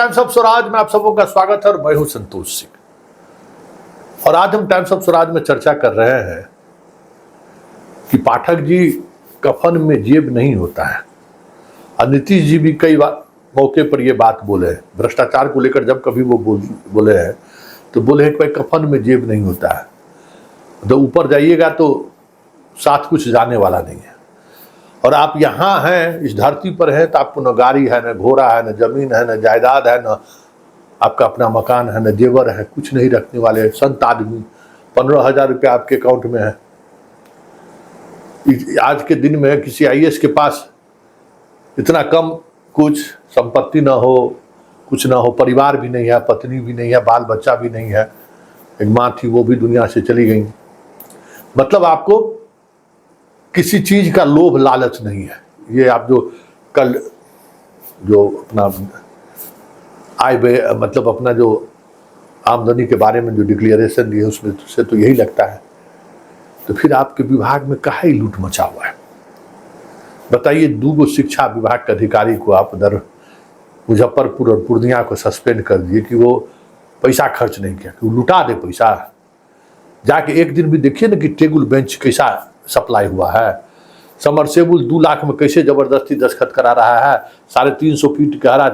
Times of Swaraj में आप सबों का स्वागत है और मैं हूं संतोष सिंह। और आज हम टाइम्स ऑफ स्वराज में चर्चा कर रहे हैं कि पाठक जी कफन में जेब नहीं होता है। और नीतीश जी भी कई मौके पर ये बात बोले हैं, भ्रष्टाचार को लेकर जब कभी वो बोले हैं तो बोले हैं कि भाई कफन में जेब नहीं होता है, तो ऊपर जाइएगा तो साथ कुछ जाने वाला नहीं है। और आप यहाँ हैं, इस धरती पर हैं, तो आपको न गाड़ी है, न घोड़ा है, न जमीन है, न जायदाद है, न आपका अपना मकान है, न जेवर है, कुछ नहीं रखने वाले संत आदमी। 15,000 रुपया आपके अकाउंट में है। आज के दिन में किसी IAS के पास इतना कम कुछ संपत्ति ना हो, कुछ ना हो, परिवार भी नहीं है, पत्नी भी नहीं है, बाल बच्चा भी नहीं है। एक माँ थी, वो भी दुनिया से चली गई। मतलब आपको किसी चीज का लोभ लालच नहीं है। ये आप जो कल जो अपना आय मतलब अपना जो आमदनी के बारे में जो डिक्लेरेशन दिए उसमें से तो यही लगता है। तो फिर आपके विभाग में काहे लूट मचा हुआ है? बताइए, 2 शिक्षा विभाग के अधिकारी को आप उधर मुजफ्फरपुर और पूर्णिया को सस्पेंड कर दिए कि वो पैसा खर्च नहीं किया, कि वो लुटा दे पैसा। जाके एक दिन भी देखिए ना कि टेबल बेंच कैसा सप्लाई हुआ है। समरसेबुल 2 लाख में कैसे जबरदस्ती दस्तखत करा रहा है। 350 फीट गहरा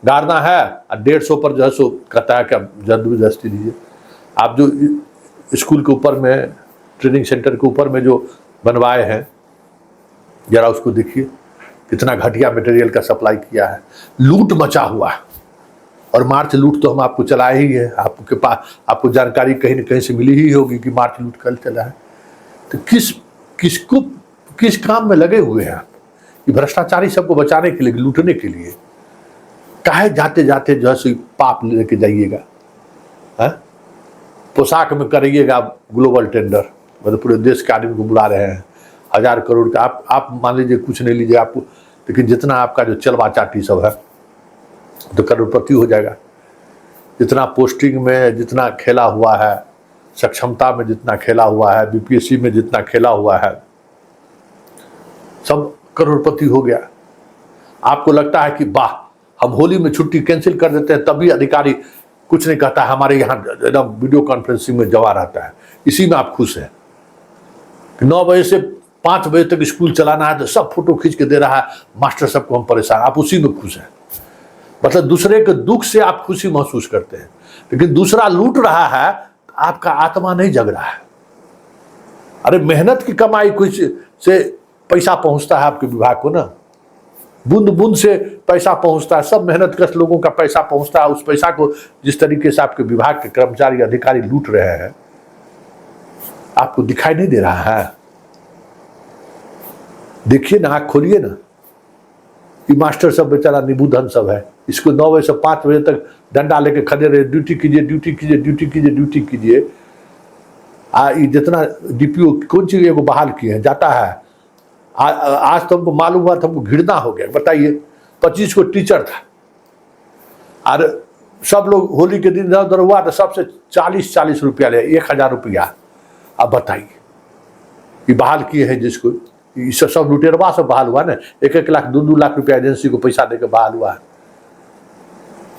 गाड़ना है और 150 पर जो है सो कहता है कि जबरदस्ती दीजिए। आप जो स्कूल के ऊपर में, ट्रेनिंग सेंटर के ऊपर में जो बनवाए हैं, जरा उसको देखिए, कितना घटिया मटेरियल का सप्लाई किया है। लूट मचा हुआ है। और मार्च लूट तो हम आपको चलाए ही है। आपके पास आपको जानकारी कहीं न कहीं से मिली ही होगी कि मार्च लूट कल चला है। तो किस काम में लगे हुए हैं कि भ्रष्टाचारी सबको बचाने के लिए, लूटने के लिए? काहे जाते जाते जो है पाप लेके जाइएगा? पोशाक में करिएगा ग्लोबल टेंडर, मतलब पूरे देश के आदमी को बुला रहे हैं, 1000 करोड़ का। आप मान लीजिए कुछ नहीं लीजिए आपको, लेकिन जितना आपका जो चलवा चाटी सब है तो करोड़पति हो जाएगा। जितना पोस्टिंग में जितना खेला हुआ है, सक्षमता में जितना खेला हुआ है, BPSC में जितना खेला हुआ है, सब करोड़पति हो गया। आपको लगता है कि वाह, हम होली में छुट्टी कैंसिल कर देते हैं तभी अधिकारी कुछ नहीं कहता है। हमारे यहाँ एकदम वीडियो कॉन्फ्रेंसिंग में जवा रहता है, इसी में आप खुश हैं। 9 बजे से 5 बजे तक स्कूल चलाना है तो सब फोटो खींच के दे रहा है, मास्टर सबको हम परेशान, आप उसी में खुश हैं। मतलब दूसरे के दुख से आप खुशी महसूस करते हैं, लेकिन दूसरा लूट रहा है, आपका आत्मा नहीं जग रहा है। अरे मेहनत की कमाई कुछ से पैसा पहुंचता है आपके विभाग को ना, बूंद बूंद से पैसा पहुंचता है, सब मेहनत कश लोगों का पैसा पहुंचता है। उस पैसा को जिस तरीके से आपके विभाग के कर्मचारी अधिकारी लूट रहे हैं, आपको दिखाई नहीं दे रहा है? देखिए ना, आँख खोलिए ना। ये मास्टर सब बेचारा निबुधन सब है, इसको 9 बजे से 5 बजे तक डंडा लेके खड़े रहे, ड्यूटी कीजिए, ड्यूटी कीजिए, ड्यूटी कीजिए, ड्यूटी कीजिए। ये जितना DPO कौन चीज को बहाल किए हैं जाता है। आज तो हमको मालूम हुआ था, हमको घृणा हो गया। बताइए, 25 को टीचर था और सब लोग होली के दिन इधर हुआ तो सबसे 40 रुपया ले, 1000 रुपया। अब बताइए, ये बहाल किए हैं जिसको, सब लुटेरवा सब बहाल हुआ ना। 1-1 लाख 2-2 लाख रुपया एजेंसी को पैसा देकर बहाल हुआ है।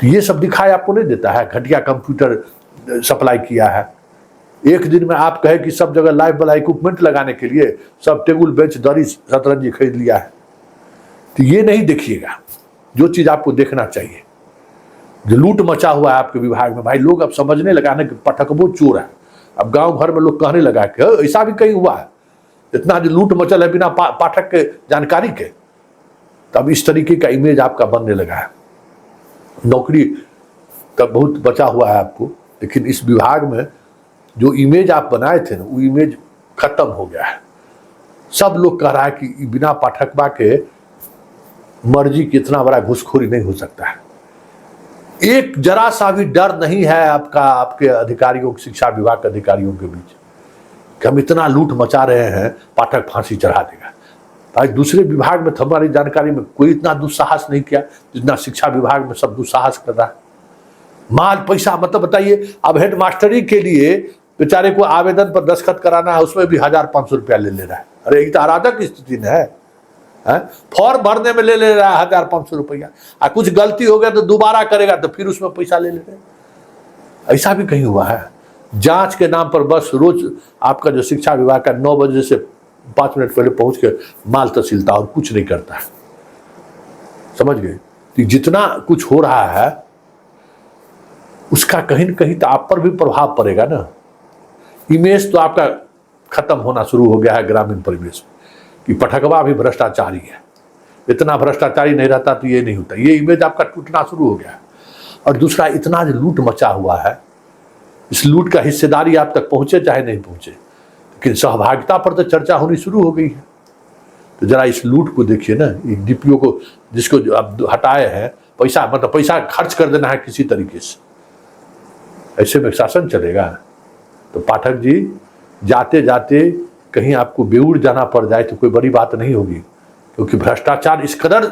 तो ये सब दिखाई आपको नहीं देता है? घटिया कंप्यूटर सप्लाई किया है। एक दिन में आप कहे कि सब जगह लाइव वाला इक्विपमेंट लगाने के लिए सब टेबल बेंच दरी शतरंजी खरीद लिया है। तो ये नहीं देखिएगा जो चीज आपको देखना चाहिए। जो लूट मचा हुआ है आपके विभाग में, भाई लोग अब समझने लगा ना कि पटकबो चोर है। अब गांव भर में लोग कहने लगा कि ऐसा भी कहीं हुआ है, इतना जो लूट मचल है बिना पाठक के जानकारी के। तब इस तरीके का इमेज आपका बनने लगा है। नौकरी का बहुत बचा हुआ है आपको, लेकिन इस विभाग में जो इमेज आप बनाए थे ना, वो इमेज खत्म हो गया है। सब लोग कह रहा है कि बिना पाठकबा के मर्जी की इतना बड़ा घुसखोरी नहीं हो सकता है। एक जरा सा भी डर नहीं है आपके अधिकारियों, शिक्षा विभाग के अधिकारियों के बीच कि हम इतना लूट मचा रहे हैं, पाठक फांसी चढ़ा देगा। भाई दूसरे विभाग में हमारी जानकारी में कोई इतना दुस्साहस नहीं किया जितना शिक्षा विभाग में सब दुस्साहस कर रहा है। माल पैसा, मतलब बताइए, अब हेड मास्टरी के लिए बेचारे को आवेदन पर दस्तखत कराना है, उसमें भी 1500 रुपया ले रहा है। अरे एक तो अराजक स्थिति है। है? फॉर्म भरने में ले रहा है 1500 रुपया, और कुछ गलती हो गया तो दोबारा करेगा तो फिर उसमें पैसा ले रहे हैं। ऐसा भी कहीं हुआ है? जांच के नाम पर बस रोज आपका जो शिक्षा विभाग का 9 बजे से 5 मिनट पहले पहुंच के माल तहसीलता और कुछ नहीं करता है। समझ गए? तो जितना कुछ हो रहा है उसका कहीं न कहीं तो आप पर भी प्रभाव पड़ेगा ना। इमेज तो आपका खत्म होना शुरू हो गया है ग्रामीण परिवेश में कि पटकवा भी भ्रष्टाचारी है। इतना भ्रष्टाचारी नहीं रहता तो ये नहीं होता। ये इमेज आपका टूटना शुरू हो गया है। और दूसरा, इतना जो लूट मचा हुआ है, इस लूट का हिस्सेदारी आप तक पहुंचे चाहे नहीं पहुंचे, लेकिन सहभागिता पर तो चर्चा होनी शुरू हो गई है। तो जरा इस लूट को देखिए ना, एक डीपीओ को जिसको अब हटाए हैं, पैसा मतलब पैसा खर्च कर देना है किसी तरीके से, ऐसे में शासन चलेगा? तो पाठक जी, जाते जाते कहीं आपको बेऊर जाना पड़ जाए तो कोई बड़ी बात नहीं होगी, क्योंकि भ्रष्टाचार इस कदर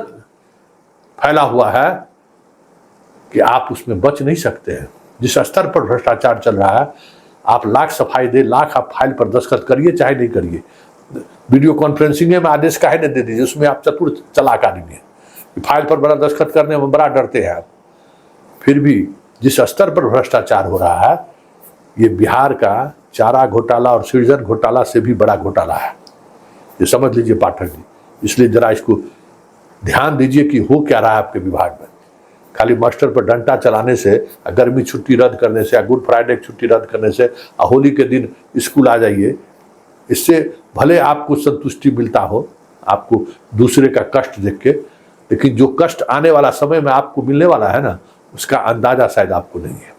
फैला हुआ है कि आप उसमें बच नहीं सकते हैं। जिस स्तर पर भ्रष्टाचार चल रहा है, आप लाख सफाई दे, लाख आप फाइल पर दस्तखत करिए चाहे नहीं करिए, वीडियो कॉन्फ्रेंसिंग में आदेश काहे न दे दीजिए, उसमें आप चतुर चालाक आदमी है। फाइल पर बड़ा दस्तखत करने में बड़ा डरते हैं आप। फिर भी जिस स्तर पर भ्रष्टाचार हो रहा है, ये बिहार का चारा घोटाला और सृजन घोटाला से भी बड़ा घोटाला है, ये समझ लीजिए पाठक जी। इसलिए जरा इसको ध्यान दीजिए कि हो क्या रहा है आपके विभाग में। खाली मास्टर पर डंडा चलाने से, गर्मी छुट्टी रद्द करने से, गुड फ्राइडे की छुट्टी रद्द करने से, होली के दिन स्कूल आ जाइए, इससे भले आपको संतुष्टि मिलता हो, आपको दूसरे का कष्ट देख के, लेकिन जो कष्ट आने वाला समय में आपको मिलने वाला है ना, उसका अंदाजा शायद आपको नहीं है।